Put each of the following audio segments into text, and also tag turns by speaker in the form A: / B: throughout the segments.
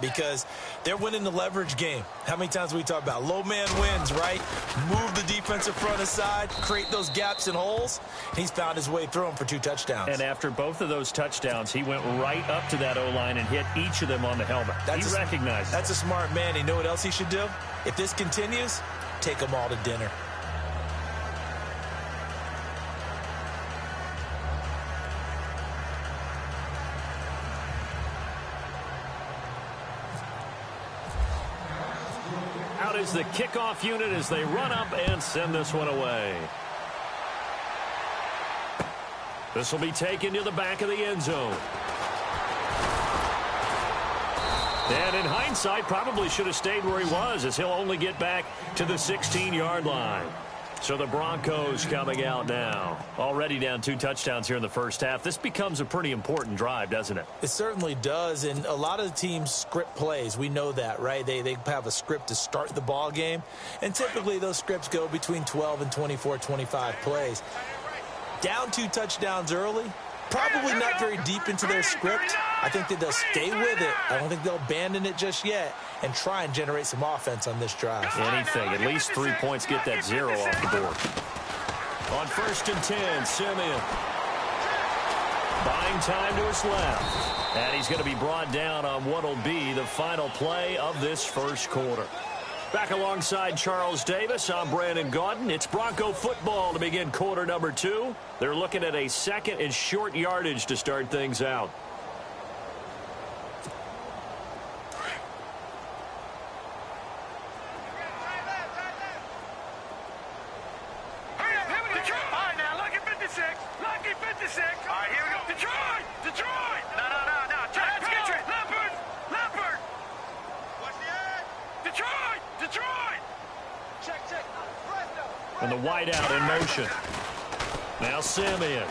A: because they're winning the leverage game. How many times we talk about low man wins, right? Move the defensive front aside, create those gaps and holes. He's found his way through them for 2 touchdowns.
B: And after both of those touchdowns, he went right up to that O-line and hit each of them on the helmet. He recognized it.
A: That's a smart man. You know what else he should do? If this continues, take them all to dinner.
B: Out is the kickoff unit as they run up and send this one away. This will be taken to the back of the end zone. And in hindsight, probably should have stayed where he was, as he'll only get back to the 16-yard line. So the Broncos coming out now. Already down 2 touchdowns here in the first half. This becomes a pretty important drive, doesn't it?
A: It certainly does, and a lot of the teams script plays. We know that, right? They have a script to start the ball game, and typically those scripts go between 12 and 24, 25 plays. Down 2 touchdowns early, probably not very deep into their script. I think that they'll stay with it. I don't think they'll abandon it just yet and try and generate some offense on this drive.
B: Anything. At least 3 points, get that 0 off the board. On 1st and 10, Simeon. Buying time to his left. And he's going to be brought down on what will be the final play of this first quarter. Back alongside Charles Davis, I'm Brandon Gaudin. It's Bronco football to begin quarter number 2. They're looking at a 2nd and short yardage to start things out. And the wideout in motion. Now Simeon.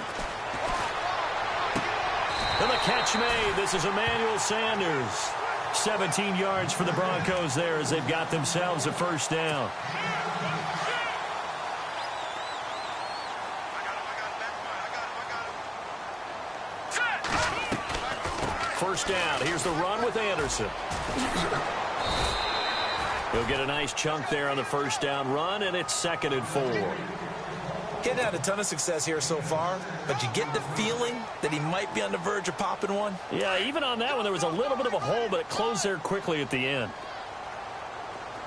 B: And the catch made. This is Emmanuel Sanders. 17 yards for the Broncos there as they've got themselves a first down. First down. Here's the run with Anderson. He'll get a nice chunk there on the first down run, and it's 2nd and 4.
A: He hadn't had a ton of success here so far, but you get the feeling that he might be on the verge of popping one.
B: Yeah, even on that one, there was a little bit of a hole, but it closed there quickly at the end.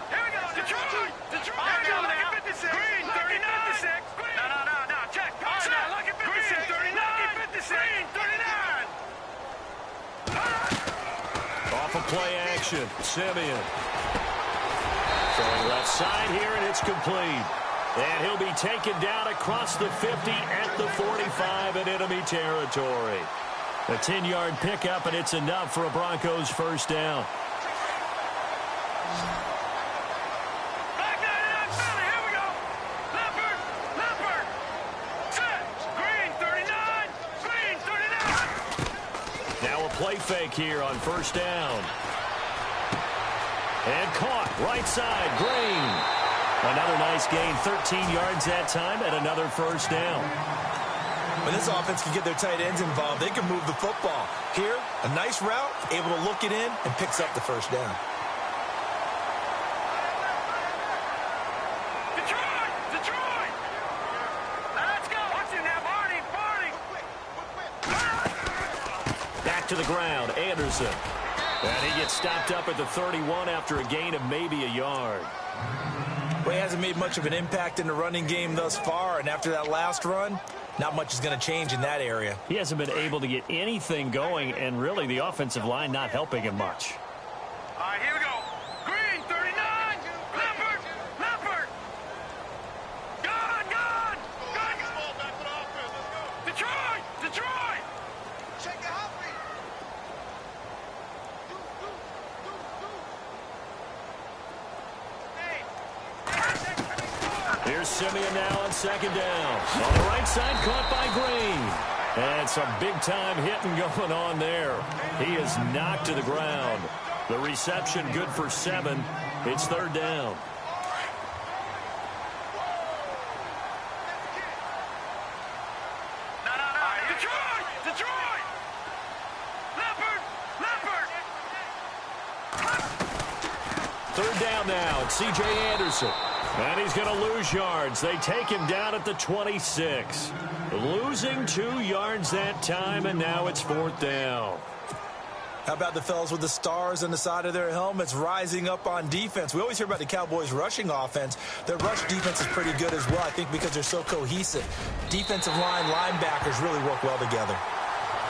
C: Here we go, Detroit! Detroit! Now, look at 56! Green, 39! 56! No, check! Now, look at 56! 39! 56! Green, 39!
B: Off of play action, Simeon. Throwing left side here, and it's complete. And he'll be taken down across the 50 at the 45 in enemy territory. A 10-yard pickup, and it's enough for a Broncos first down.
C: Here we go. Leopard. Set. Green, 39. Green, 39.
B: Now a play fake here on first down. And caught, right side, Green. Another nice gain, 13 yards that time, and another first down.
A: When this offense can get their tight ends involved, they can move the football. Here, a nice route, able to look it in, and picks up the first down.
C: Detroit! Let's go! Watch it now, Barney!
B: Back to the ground, Anderson. And he gets stopped up at the 31 after a gain of maybe a yard.
A: Well, he hasn't made much of an impact in the running game thus far, and after that last run, not much is going to change in that area.
B: He hasn't been able to get anything going, and really the offensive line not helping him much.
C: All right, here we go. Green, 39. Leopard. Gone. Detroit. Check it out.
B: Here's Simeon now on second down. On the right side, caught by Green. And some big-time hitting going on there. He is knocked to the ground. The reception good for 7. It's third down.
C: Detroit. Leopard.
B: third down now. It's C.J. Anderson. And he's going to lose yards. They take him down at the 26. Losing 2 yards that time, and now it's fourth down.
A: How about the fellas with the stars on the side of their helmets rising up on defense? We always hear about the Cowboys' rushing offense. Their rush defense is pretty good as well, I think, because they're so cohesive. Defensive line, linebackers really work well together.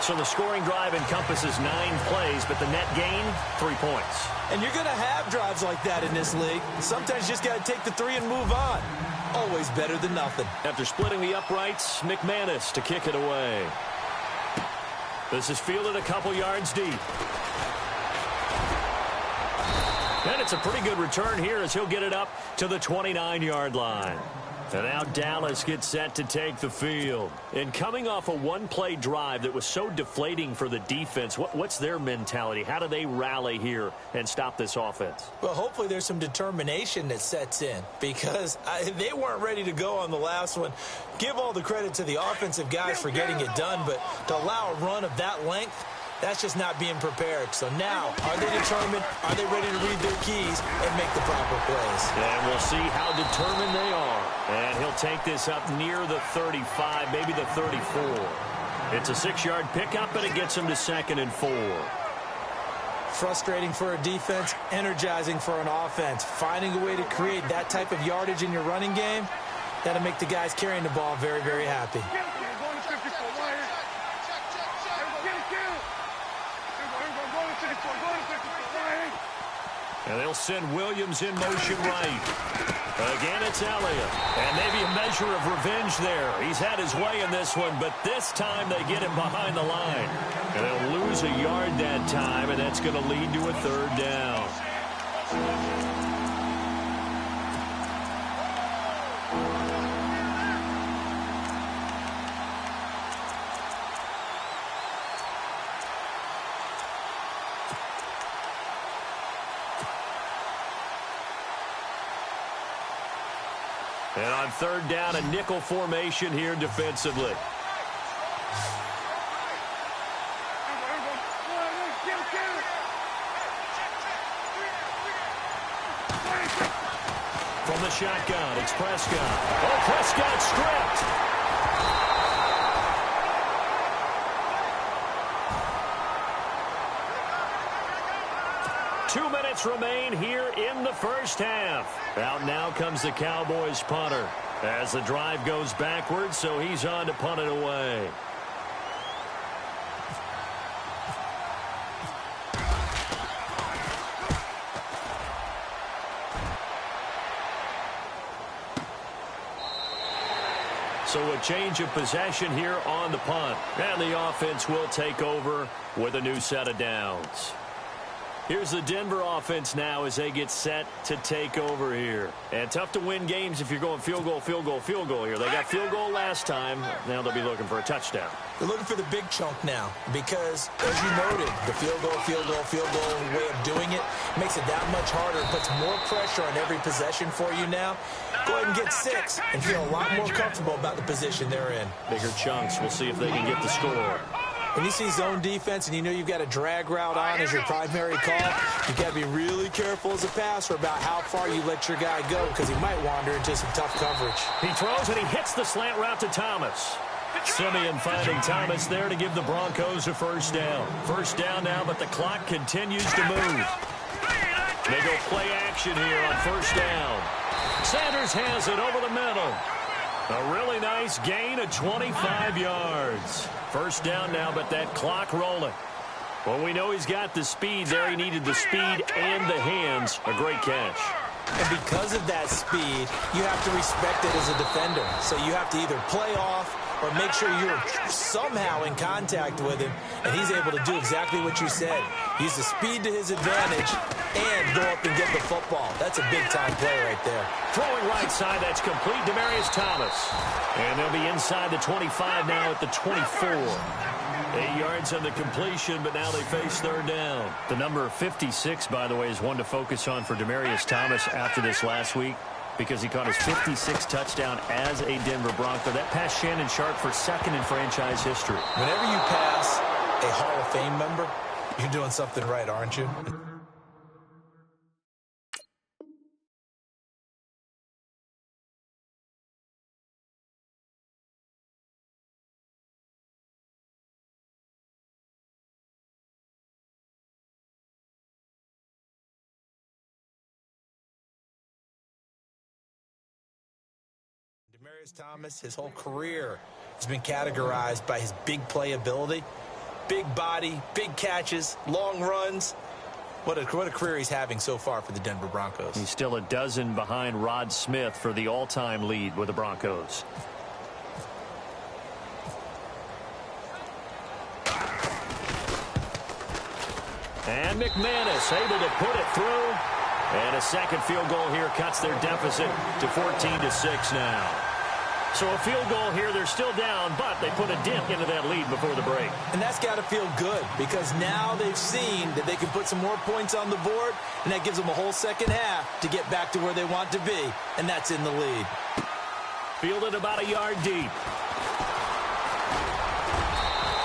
B: So the scoring drive encompasses 9 plays, but the net gain, 3 points.
A: And you're going to have drives like that in this league. Sometimes you just got to take the 3 and move on. Always better than nothing.
B: After splitting the uprights, McManus to kick it away. This is fielded a couple yards deep. And it's a pretty good return here as he'll get it up to the 29-yard line. And now Dallas gets set to take the field. And coming off a one-play drive that was so deflating for the defense, what's their mentality? How do they rally here and stop this offense?
A: Well, hopefully there's some determination that sets in because they weren't ready to go on the last one. Give all the credit to the offensive guys for getting it done, but to allow a run of that length, that's just not being prepared. So now, are they determined? Are they ready to read their keys and make the proper plays?
B: And we'll see how determined they are. And he'll take this up near the 35, maybe the 34. It's a 6-yard pickup, and it gets him to 2nd and 4.
A: Frustrating for a defense, energizing for an offense. Finding a way to create that type of yardage in your running game, that'll make the guys carrying the ball very, very happy.
B: And they'll send Williams in motion right. Again, it's Elliott. And maybe a measure of revenge there. He's had his way in this one, but this time they get him behind the line. And they'll lose a yard that time, and that's going to lead to a 3rd down. And on 3rd down, a nickel formation here defensively. From the shotgun, it's Prescott. Oh, Prescott stripped. 2 minutes remain here in the first half. Out now comes the Cowboys punter as the drive goes backwards, so he's on to punt it away. So a change of possession here on the punt. And the offense will take over with a new set of downs. Here's the Denver offense now as they get set to take over here. And tough to win games if you're going field goal, field goal, field goal here. They got field goal last time. Now they'll be looking for a touchdown.
A: They're looking for the big chunk now because, as you noted, the field goal, field goal, field goal way of doing it makes it that much harder. It puts more pressure on every possession for you now. Go ahead and get 6 and feel a lot more comfortable about the position they're in.
B: Bigger chunks. We'll see if they can get the score.
A: When you see zone defense and you know you've got a drag route on as your primary call, you've got to be really careful as a passer about how far you let your guy go because he might wander into some tough coverage.
B: He throws and he hits the slant route to Thomas. Simeon finding Thomas there to give the Broncos a first down. First down now, but the clock continues to move. They go play action here on first down. Sanders has it over the middle. A really nice gain of 25 yards. First down now, but that clock rolling. Well, we know he's got the speed there. He needed the speed and the hands. A great catch.
A: And because of that speed, you have to respect it as a defender. So you have to either play off or make sure you're somehow in contact with him, and he's able to do exactly what you said. Use the speed to his advantage and go up and get the football. That's a big-time play right there.
B: Throwing right side, that's complete. Demaryius Thomas. And they'll be inside the 25 now at the 24. 8 yards on the completion, but now they face third down. The number 56, by the way, is one to focus on for Demaryius Thomas after this last week because he caught his 56th touchdown as a Denver Bronco. That passed Shannon Sharpe for second in franchise history.
A: Whenever you pass a Hall of Fame member, you're doing something right, aren't you? Demaryius Thomas, his whole career has been categorized by his big play ability. Big body, big catches, long runs. What a career he's having so far for the Denver Broncos.
B: He's still a dozen behind Rod Smith for the all-time lead with the Broncos. And McManus able to put it through. And a second field goal here cuts their deficit to 14-6 now. So a field goal here, they're still down, but they put a dent into that lead before the break.
A: And that's got to feel good because now they've seen that they can put some more points on the board, and that gives them a whole second half to get back to where they want to be, and that's in the lead.
B: Fielded about a yard deep.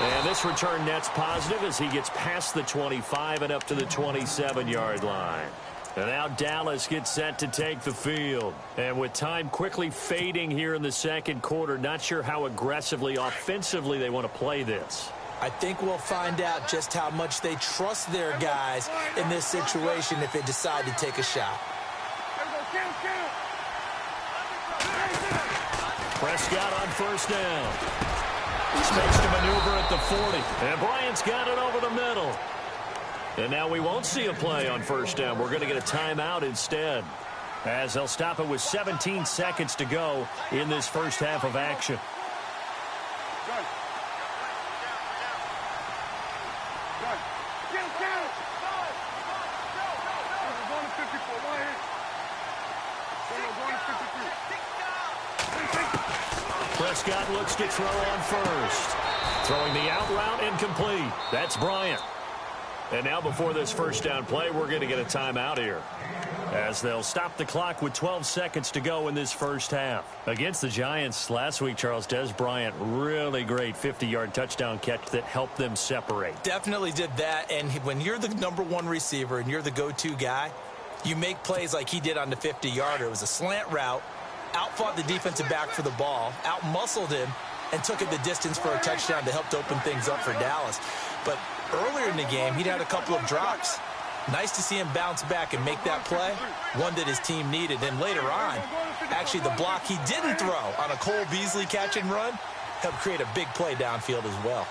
B: And this return net's positive as he gets past the 25 and up to the 27-yard line. And now Dallas gets set to take the field. And with time quickly fading here in the second quarter, not sure how aggressively, offensively they want to play this.
A: I think we'll find out just how much they trust their guys in this situation if they decide to take a shot.
B: Prescott on first down. He's makes to maneuver at the 40. And Bryant's got it over the middle. And now we won't see a play on first down. We're going to get a timeout instead, as they'll stop it with 17 seconds to go in this first half of action. Prescott looks to throw on first. Throwing the out route incomplete. That's Bryant. And now before this first down play, we're going to get a timeout here, as they'll stop the clock with 12 seconds to go in this first half. Against the Giants last week, Charles, Des Bryant, really great 50-yard touchdown catch that helped them separate.
A: Definitely did that, and when you're the #1 receiver and you're the go-to guy, you make plays like he did on the 50-yarder. It was a slant route, outfought the defensive back for the ball, outmuscled him, and took it the distance for a touchdown to help open things up for Dallas. But earlier in the game, he'd had a couple of drops. Nice to see him bounce back and make that play, one that his team needed. And later on, actually the block he didn't throw on a Cole Beasley catch and run helped create a big play downfield as well.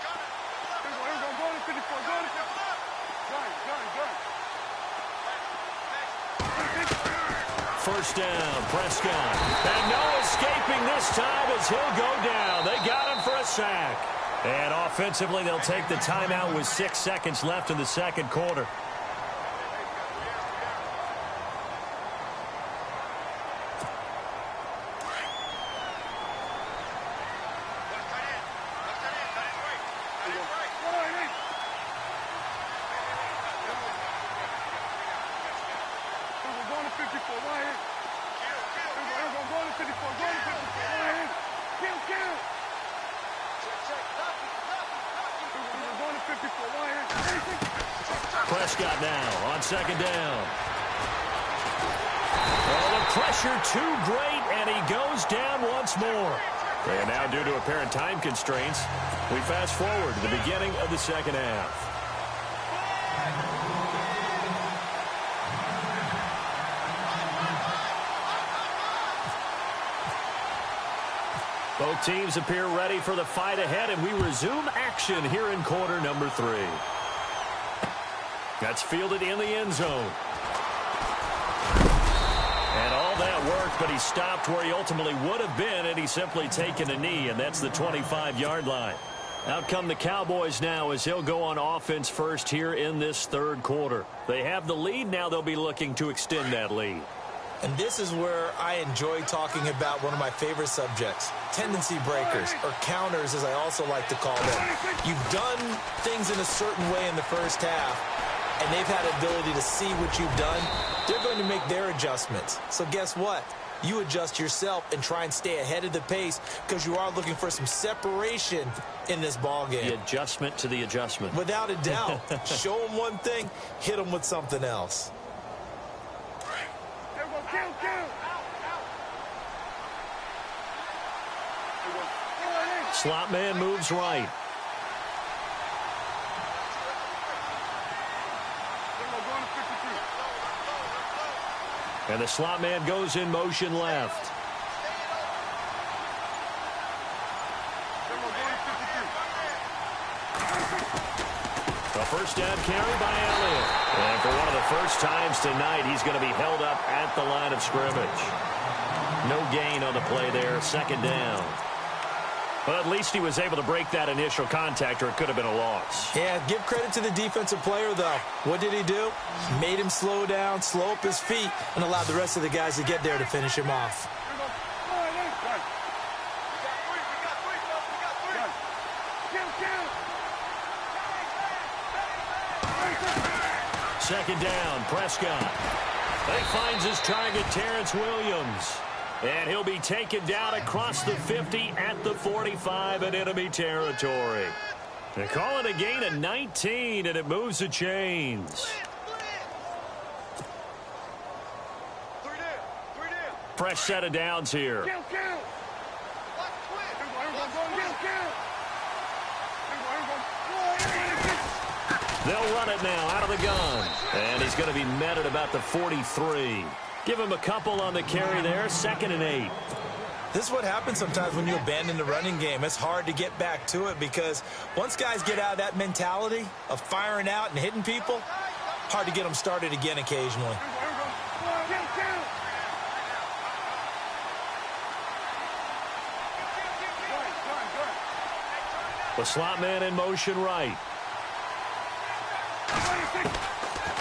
B: First down, Prescott. And no escaping this time as he'll go down. They got him for a sack. And offensively, they'll take the timeout with 6 seconds left in the second quarter. Prescott now on second down. Oh, the pressure too great, and he goes down once more. And now, due to apparent time constraints, we fast forward to the beginning of the second half. Both teams appear ready for the fight ahead, and we resume action here in quarter number 3. That's fielded in the end zone. And all that worked, but he stopped where he ultimately would have been, and he's simply taken a knee, and that's the 25-yard line. Out come the Cowboys now as he'll go on offense first here in this third quarter. They have the lead. Now they'll be looking to extend that lead.
A: And this is where I enjoy talking about one of my favorite subjects, tendency breakers, or counters as I also like to call them. You've done things in a certain way in the first half, and they've had the ability to see what you've done. They're going to make their adjustments. So guess what? You adjust yourself and try and stay ahead of the pace because you are looking for some separation in this ball game.
B: The adjustment to the adjustment.
A: Without a doubt. Show them one thing, hit them with something else.
B: Slot man moves right. And the slot man goes in motion left. first down carry by Elliott. And for one of the first times tonight, he's going to be held up at the line of scrimmage. No gain on the play there, second down. But at least he was able to break that initial contact, or it could have been a loss.
A: Yeah, give credit to the defensive player, though. What did he do? Made him slow down, slow up his feet, and allowed the rest of the guys to get there to finish him off.
B: Second down, Prescott. He finds his target, Terrence Williams. And he'll be taken down across the 50 at the 45 in enemy territory. They call it a gain of 19, and it moves the chains. Fresh set of downs here. They'll run it now out of the gun. And he's going to be met at about the 43. Give him a couple on the carry there, 2nd and 8.
A: This is what happens sometimes when you abandon the running game. It's hard to get back to it because once guys get out of that mentality of firing out and hitting people, hard to get them started again occasionally.
B: The slot man in motion right.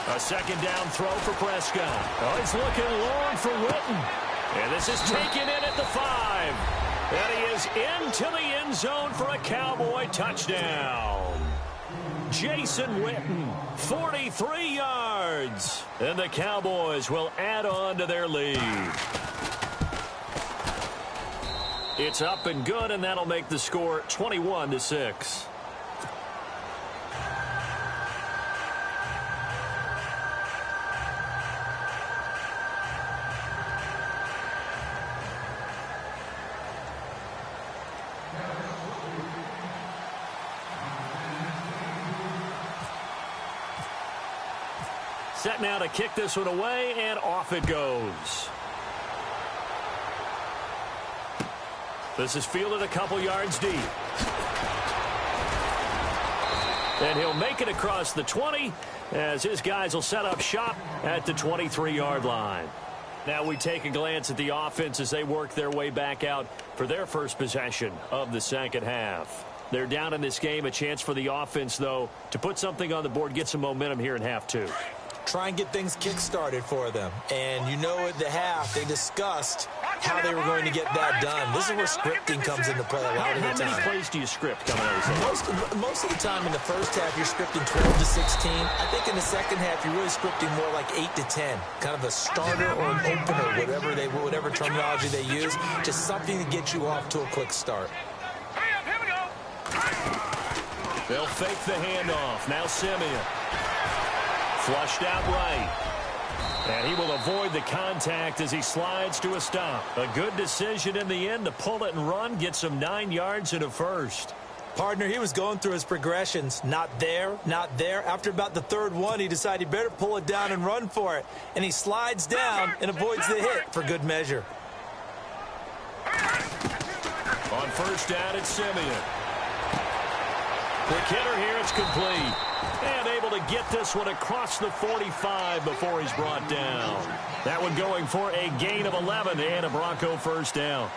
B: A second down throw for Prescott. Oh, he's looking long for Witten. And this is taken in at the 5. And he is into the end zone for a Cowboy touchdown. Jason Witten, 43 yards. And the Cowboys will add on to their lead. It's up and good, and that'll make the score 21-6. Set now to kick this one away, and off it goes. This is fielded a couple yards deep. And he'll make it across the 20 as his guys will set up shop at the 23-yard line. Now we take a glance at the offense as they work their way back out for their first possession of the second half. They're down in this game. A chance for the offense, though, to put something on the board, get some momentum here in half 2.
A: Try and get things kick-started for them. And you know at the half, they discussed how they were going to get that done. This is where scripting comes into play a lot of the time.
B: How many plays do you script coming out of this?
A: Most of the time in the first half, you're scripting 12 to 16. I think in the second half, you're really scripting more like 8 to 10. Kind of a starter or an opener, whatever terminology they use. Just something to get you off to a quick start.
C: Here we go.
B: They'll fake the handoff. Now Simeon. Flushed out right. And he will avoid the contact as he slides to a stop. A good decision in the end to pull it and run, get some 9 yards and a first.
A: Partner, he was going through his progressions. Not there, not there. After about the third one, he decided he better pull it down and run for it. And he slides down and avoids the hit for good measure.
B: On first down, it's Simeon. Quick hitter here, it's complete. And able to get this one across the 45 before he's brought down. That one going for a gain of 11 and a Bronco first down.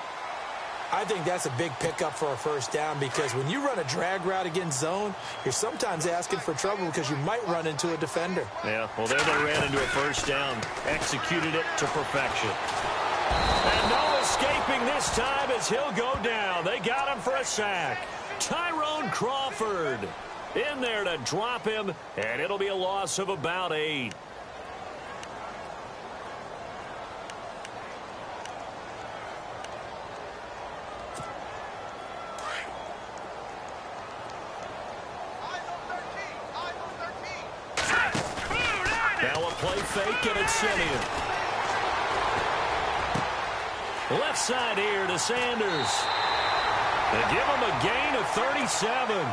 A: I think that's a big pickup for a first down because when you run a drag route against zone, you're sometimes asking for trouble because you might run into a defender.
B: Yeah, well, there they ran into a first down. Executed it to perfection. And no escaping this time as he'll go down. They got him for a sack. Tyrone Crawford in there to drop him, and it'll be a loss of about 8. Now a play fake, and it's Simeon. Left side here to Sanders. They give him a gain of 37.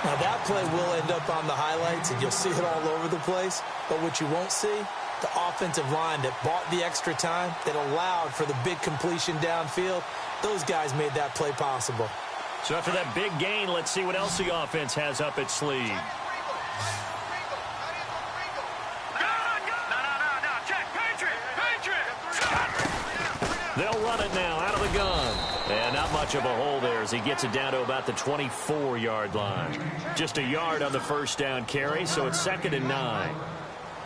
A: Now that play will end up on the highlights, and you'll see it all over the place. But what you won't see, the offensive line that bought the extra time, that allowed for the big completion downfield, those guys made that play possible.
B: So after that big gain, let's see what else the offense has up its sleeve. They'll run it now out of the gun. And not much of a hole there as he gets it down to about the 24-yard line. Just a yard on the first down carry, so it's 2nd and 9.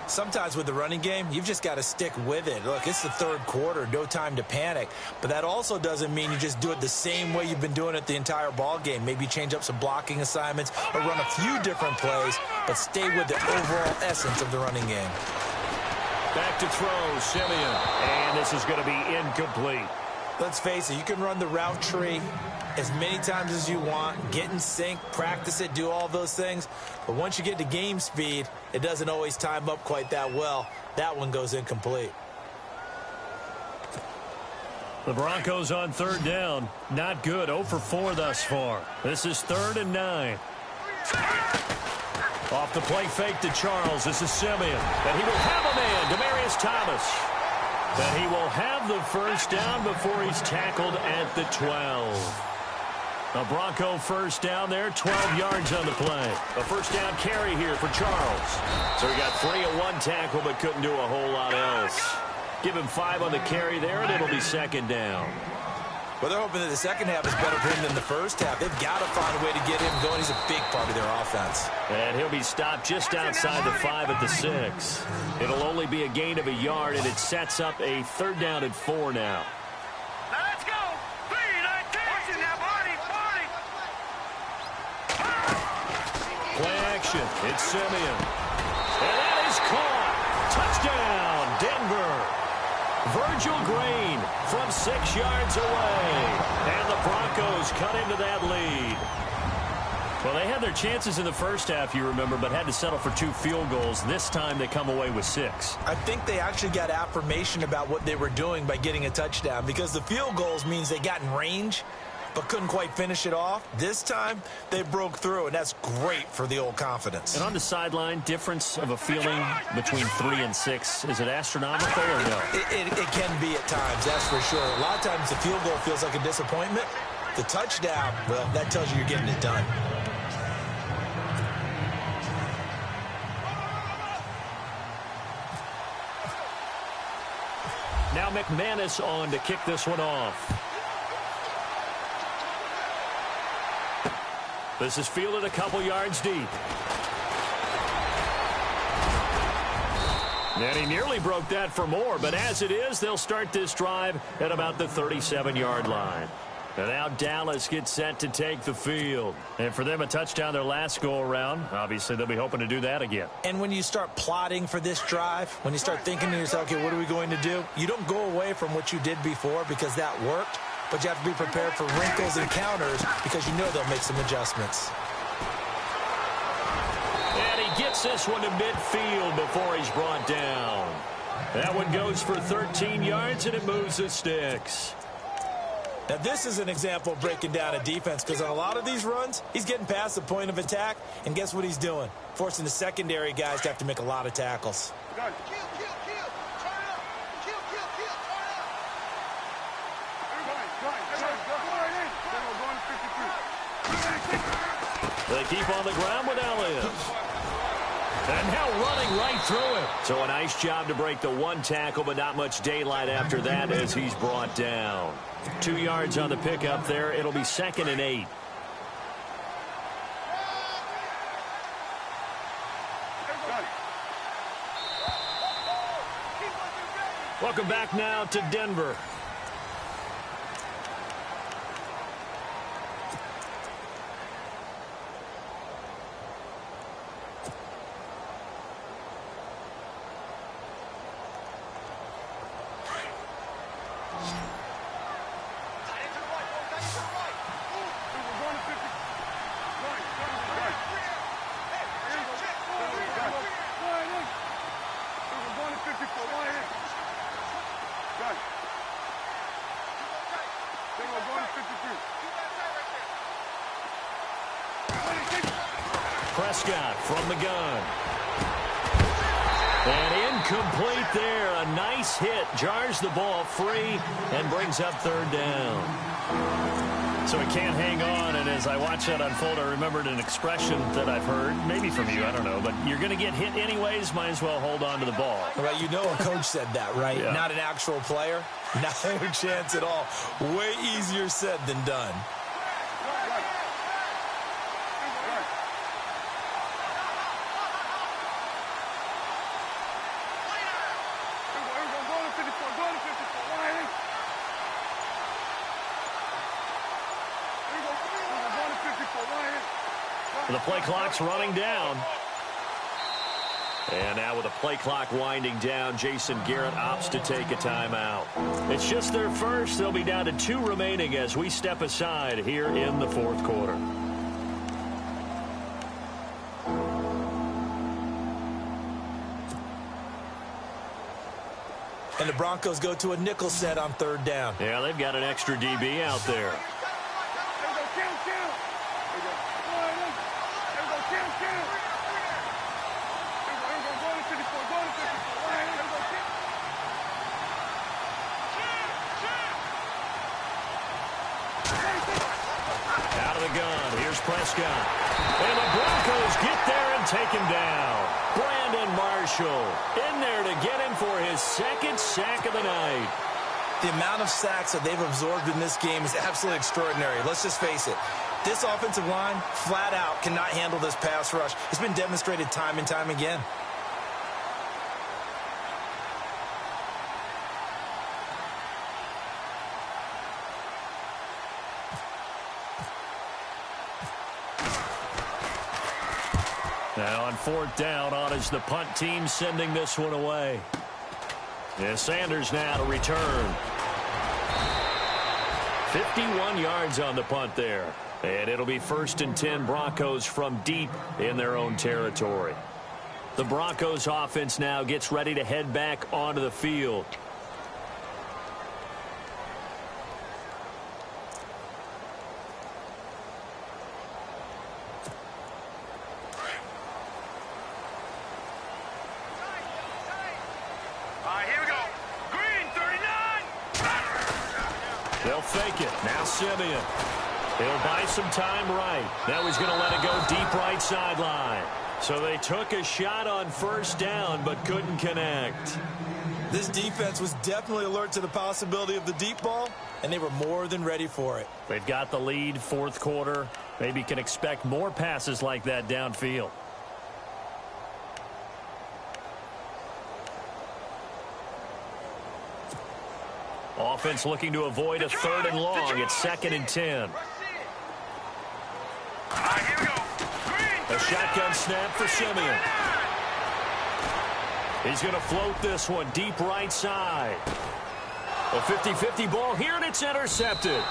A: Sometimes with the running game, you've just got to stick with it. Look, it's the third quarter, no time to panic. But that also doesn't mean you just do it the same way you've been doing it the entire ball game. Maybe change up some blocking assignments or run a few different plays, but stay with the overall essence of the running game.
B: Back to throw, Simeon. And this is going to be incomplete.
A: Let's face it, you can run the route tree as many times as you want, get in sync, practice it, do all those things. But once you get to game speed, it doesn't always time up quite that well. That one goes incomplete.
B: The Broncos on 3rd down. Not good. 0 for 4 thus far. This is 3rd and 9. Off the play fake to Charles. This is Simeon. And he will have a man, Demaryius Thomas. And he will have the first down before he's tackled at the 12. A Bronco first down there, 12 yards on the play. A first down carry here for Charles. So he got 3 at one tackle but couldn't do a whole lot else. Give him 5 on the carry there, and it'll be 2nd down.
A: Well, they're hoping that the second half is better for him than the first half. They've got to find a way to get him going. He's a big part of their offense.
B: And he'll be stopped just outside the 5 at the 6. It'll only be a gain of a yard, and it sets up a 3rd down and 4 now.
C: Let's go.
B: Play action. It's Simeon. And that is caught. Touchdown, Denver. Virgil Green from 6 yards away. And the Broncos cut into that lead. Well, they had their chances in the first half, you remember, but had to settle for 2 field goals. This time they come away with 6.
A: I think they actually got affirmation about what they were doing by getting a touchdown, because the field goals means they got in range but couldn't quite finish it off. This time, they broke through, and that's great for the old confidence.
B: And on the sideline, difference of a feeling between 3 and 6, is it astronomical or no?
A: It can be at times, that's for sure. A lot of times the field goal feels like a disappointment. The touchdown, well, that tells you you're getting it done.
B: Now McManus on to kick this one off. This is fielded a couple yards deep. And he nearly broke that for more, but as it is, they'll start this drive at about the 37-yard line. And now Dallas gets set to take the field. And for them, a touchdown their last go-around. Obviously, they'll be hoping to do that again.
A: And when you start plotting for this drive, when you start thinking to yourself, okay, what are we going to do? You don't go away from what you did before because that worked. But you have to be prepared for wrinkles and counters because you know they'll make some adjustments.
B: And he gets this one to midfield before he's brought down. That one goes for 13 yards, and it moves the sticks.
A: Now, this is an example of breaking down a defense because on a lot of these runs, he's getting past the point of attack, and guess what he's doing? Forcing the secondary guys to have to make a lot of tackles.
B: They keep on the ground with Elliott. And now running right through it. So a nice job to break the 1 tackle, but not much daylight after that as he's brought down. 2 yards on the pickup there. It'll be 2nd and 8. Welcome back now to Denver. Prescott from the gun. And incomplete there. A nice hit. Jars the ball free and brings up 3rd down. So he can't hang on, and as I watch that unfold, I remembered an expression that I've heard, maybe from you, I don't know, but you're going to get hit anyways, might as well hold on to the ball.
A: Right, you know a coach said that, right?
B: Yeah.
A: Not an actual player. Not a chance at all. Way easier said than done.
B: The play clock's running down. And now with the play clock winding down, Jason Garrett opts to take a timeout. It's just their first. They'll be down to 2 remaining as we step aside here in the fourth quarter.
A: And the Broncos go to a nickel set on 3rd down.
B: Yeah, they've got an extra DB out there. Out of the gun, here's Prescott. And the Broncos get there and take him down. Brandon Marshall in there to get him for his 2nd sack of the night.
A: The amount of sacks that they've absorbed in this game is absolutely extraordinary. Let's just face it. This offensive line, flat out, cannot handle this pass rush. It's been demonstrated time and time again.
B: Now on 4th down, on is the punt team sending this one away. Yeah, Sanders now to return. 51 yards on the punt there. And it'll be 1st and 10 Broncos from deep in their own territory. The Broncos offense now gets ready to head back onto the field. They'll fake it. Now Simeon. He'll buy some time right. Now he's going to let it go deep right sideline. So they took a shot on 1st down but couldn't connect.
A: This defense was definitely alert to the possibility of the deep ball, and they were more than ready for it.
B: They've got the lead, 4th quarter. Maybe can expect more passes like that downfield. Offense looking to avoid a 3rd and long. It's 2nd and 10. A shotgun snap for Simeon. He's going to float this one deep right side. A 50-50 ball here, and it's intercepted.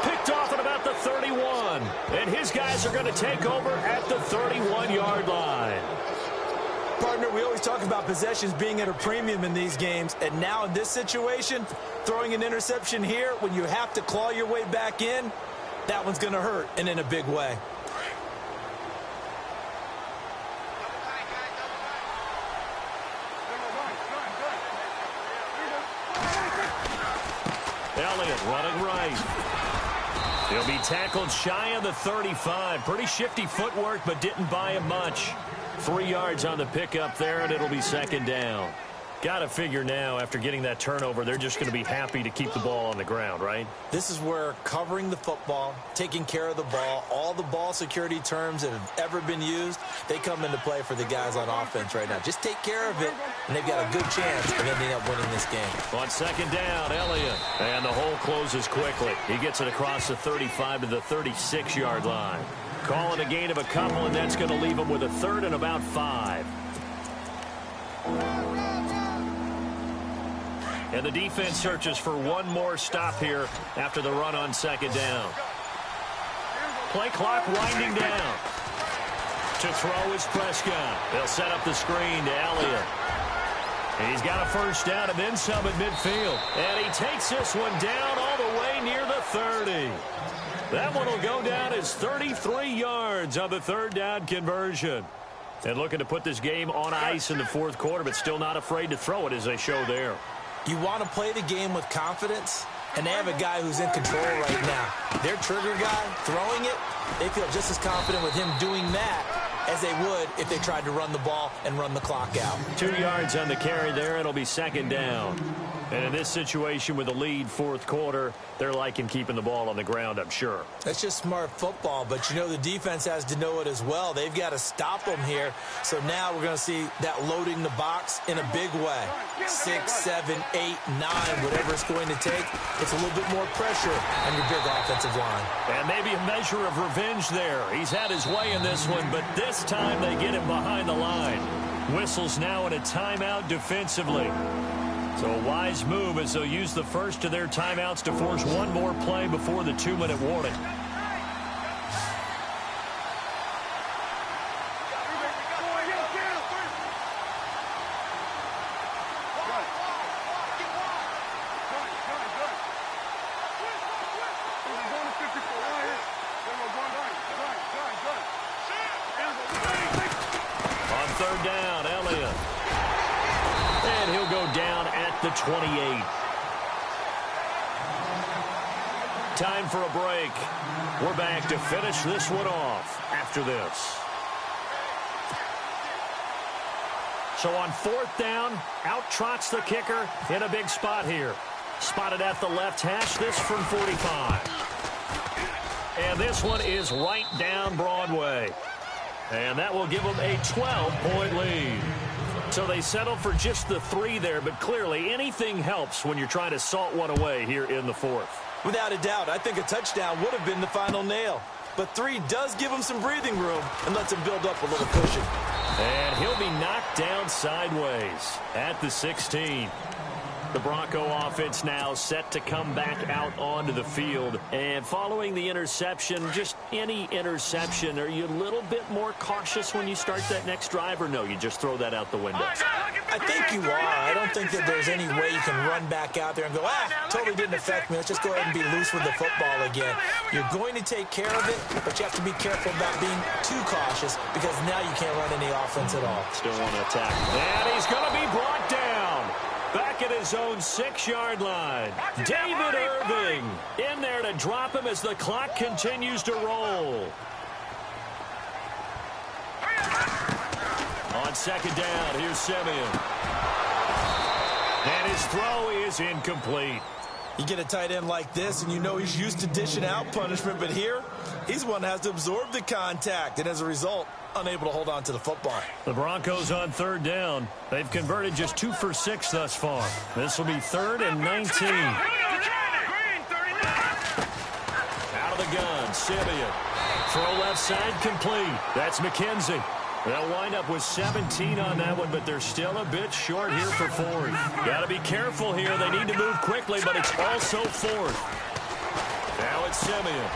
B: Picked off at about the 31. And his guys are going to take over at the 31-yard line.
A: Partner, we always talk about possessions being at a premium in these games, and now in this situation, throwing an interception here when you have to claw your way back in, that one's going to hurt, and in a big way.
B: Elliott running right. He'll be tackled shy of the 35. Pretty shifty footwork, but didn't buy him much. 3 yards on the pickup there, and it'll be 2nd down. Got to figure now, after getting that turnover, they're just going to be happy to keep the ball on the ground, right?
A: This is where covering the football, taking care of the ball, all the ball security terms that have ever been used, they come into play for the guys on offense right now. Just take care of it, and they've got a good chance of ending up winning this game.
B: On 2nd down, Elliott. And the hole closes quickly. He gets it across the 35 to the 36-yard line. Call it a gain of a couple, and that's going to leave him with a 3rd and about 5. And the defense searches for one more stop here after the run on 2nd down. Play clock winding down. To throw is Prescott. They'll set up the screen to Elliott. He's got a 1st down and then some at midfield. And he takes this one down all the way near the 30. That one will go down as 33 yards on the 3rd down conversion. And looking to put this game on ice in the 4th quarter, but still not afraid to throw it as they show there.
A: You want to play the game with confidence, And they have a guy who's in control right now. Their trigger guy, throwing it, they feel just as confident with him doing that as they would if they tried to run the ball and run the clock out.
B: 2 yards on the carry there. It'll be second down. And in this situation with a lead fourth quarter, they're liking keeping the ball on the ground, I'm sure.
A: That's just smart football, but you know the defense has to know it as well. They've got to stop them here. So now we're going to see that loading the box in a big way. 6, 7, 8, 9, whatever it's going to take. It's a little bit more pressure on your big offensive line.
B: And maybe a measure of revenge there. He's had his way in this one, but this time they get him behind the line. Whistles now in a timeout defensively. So a wise move as they'll use the first of their timeouts to force one more play before the 2-minute warning. On third down, Elliott. And he'll go down at the 28. Time for a break. We're back to finish this one off after this. So on fourth down, out trots the kicker in a big spot here. Spotted at the left hash, this from 45. And this one is right down Broadway. And that will give them a 12-point lead. So they settle for just the 3 there, but clearly anything helps when you're trying to salt one away here in the fourth.
A: Without a doubt, I think a touchdown would have been the final nail. But 3 does give him some breathing room and lets him build up a little cushion.
B: And he'll be knocked down sideways at the 16. The Bronco offense now set to come back out onto the field. And following the interception, just any interception, are you a little bit more cautious when you start that next drive, or no, you just throw that out the window?
A: I think you are. I don't think that there's any way you can run back out there and go, totally didn't affect me. Let's just go ahead and be loose with the football again. You're going to take care of it, but you have to be careful about being too cautious because now you can't run any offense at all.
B: Still want to attack. And he's going to be brought down. Back at his own 6-yard line. David Irving in there to drop him as the clock continues to roll. On second down, here's Simeon. And his throw is incomplete.
A: You get a tight end like this, and you know he's used to dishing out punishment, but here, he's one that has to absorb the contact, and as a result, unable to hold on to the football.
B: The Broncos on third down. They've converted just 2 for 6 thus far. This will be 3rd and 19. Out of the gun, Simeon. Throw left side complete. That's McKenzie. They'll wind up with 17 on that one, but they're still a bit short here for 4th. Got to be careful here. They need to move quickly, but it's also 4th. Now it's Simeon.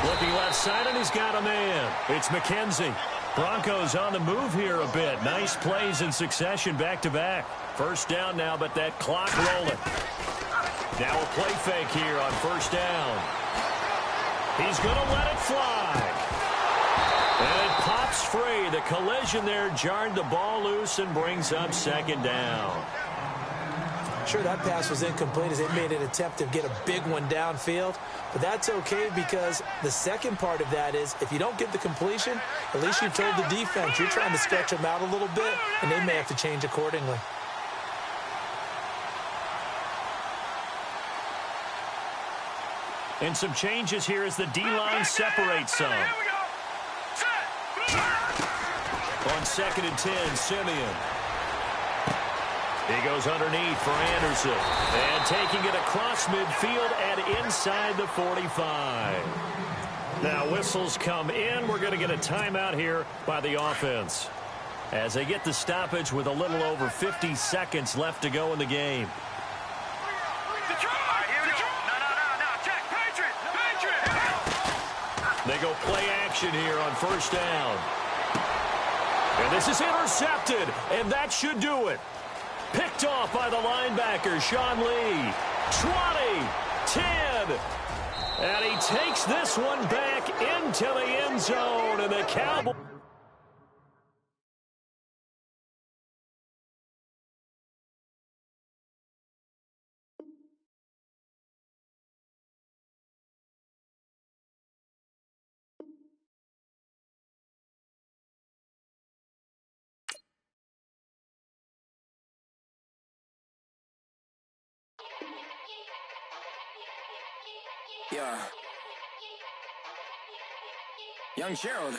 B: Looking left side, and he's got a man. It's McKenzie. Broncos on the move here a bit. Nice plays in succession back-to-back. First down now, but that clock rolling. Now a play fake here on first down. He's going to let it fly. And it pops free. The collision there jarred the ball loose and brings up second down.
A: Sure, that pass was incomplete as they made an attempt to get a big one downfield. But that's okay because the second part of that is if you don't get the completion, at least you told the defense you're trying to stretch them out a little bit, and they may have to change accordingly.
B: And some changes here as the D-line separates some. On 2nd and 10, Simeon. He goes underneath for Anderson. And taking it across midfield and inside the 45. Now whistles come in. We're going to get a timeout here by the offense as they get the stoppage with a little over 50 seconds left to go in the game. They go play action here on first down. And this is intercepted, and that should do it. Picked off by the linebacker, Sean Lee. 20, 10. And he takes this one back into the end zone, and the Cowboys.
D: Yeah. Young Gerald.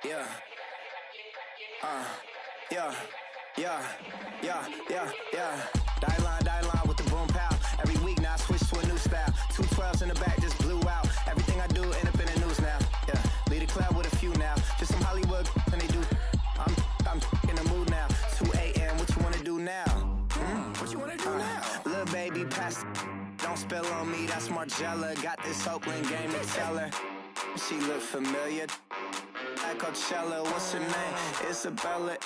D: Yeah. Yeah. Die line with the boom pow. Every week now I switch to a new style. 212s in the back just blew out. Everything I do end up in the news now. Yeah. Lead a club with a few now. Just some Hollywood and they do. I'm in the mood now. 2 a.m. What you wanna do now? What you wanna do now? Little baby pass. Don't spill on me. That's Margella. Got this Oakland game to tell her. She look familiar. At Coachella, what's her name? Isabella,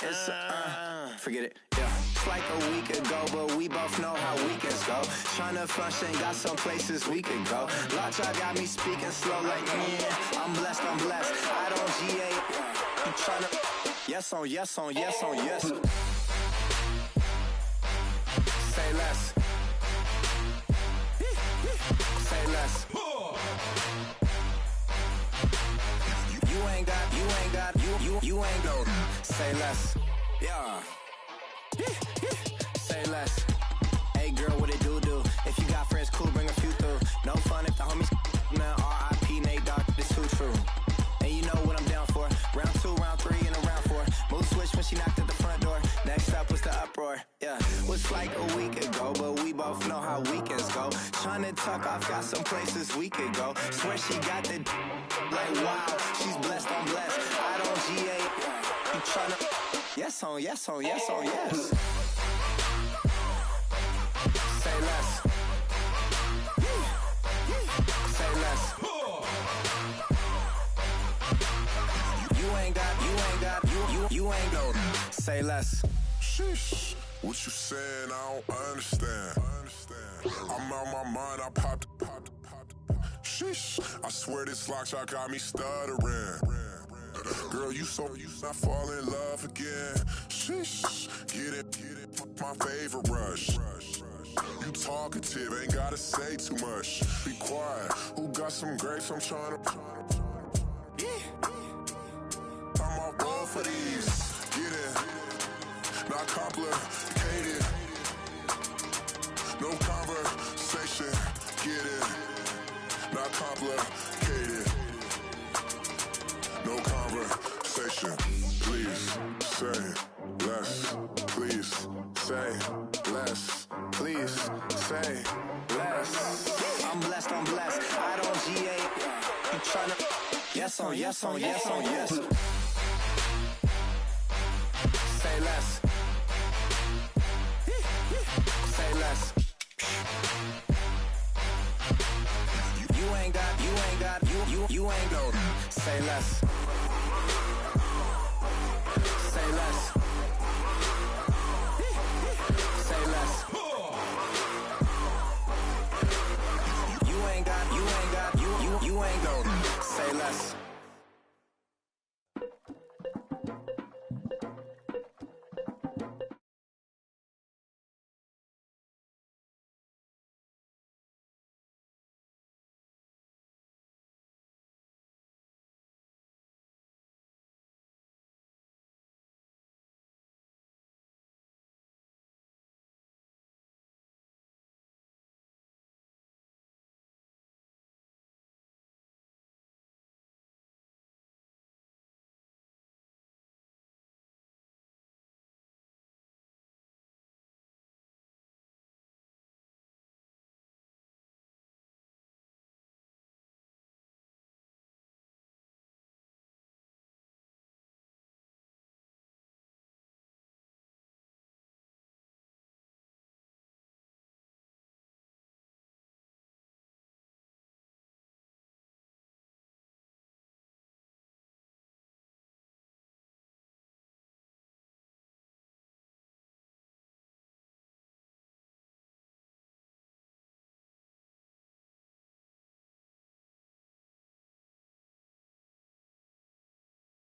D: forget it, yeah. It's like a week ago, but we both know how weekends go. Tryna function, got some places we could go. Lockjaw got me speaking slow like, yeah, I'm blessed. I don't GA, I'm tryna, yes on yes. Say less. Say less. You ain't go. Say less. Yeah. Say less. Hey girl, what it do? If you got friends, cool, bring a few through. No fun if the homies man. R.I.P. Nate Dogg, this too true. And you know what I'm down for. Round 2, round 3, and a round 4. Mood switch when she knocked at the front door. Next up was the uproar. Yeah. Was like a week ago, but we both know how weekends go. Tryna tuck off, got some places we could go. Swear she got the like wow, she's blessed, I'm blessed. I don't GA. You tryna yes on yes. Say less. Say less. You ain't go. Say less.
E: Sheesh. What you saying? I don't understand. I'm out my mind. I popped. Sheesh. I swear this lockjaw got me stuttering. Girl, you not fall in love again. Sheesh. Get it. My favorite rush. You talkative, ain't gotta say too much. Be quiet. Who got some grapes? I'm trying to. I'm all roll for these. Get it. Not complicated. No conversation. Get it. Not complicated. No conversation. Please say less. Please say less. Please say less.
D: I'm blessed. I don't GA. You tryna yes on yes. Say less. Say less. You ain't go. Say less. Say less.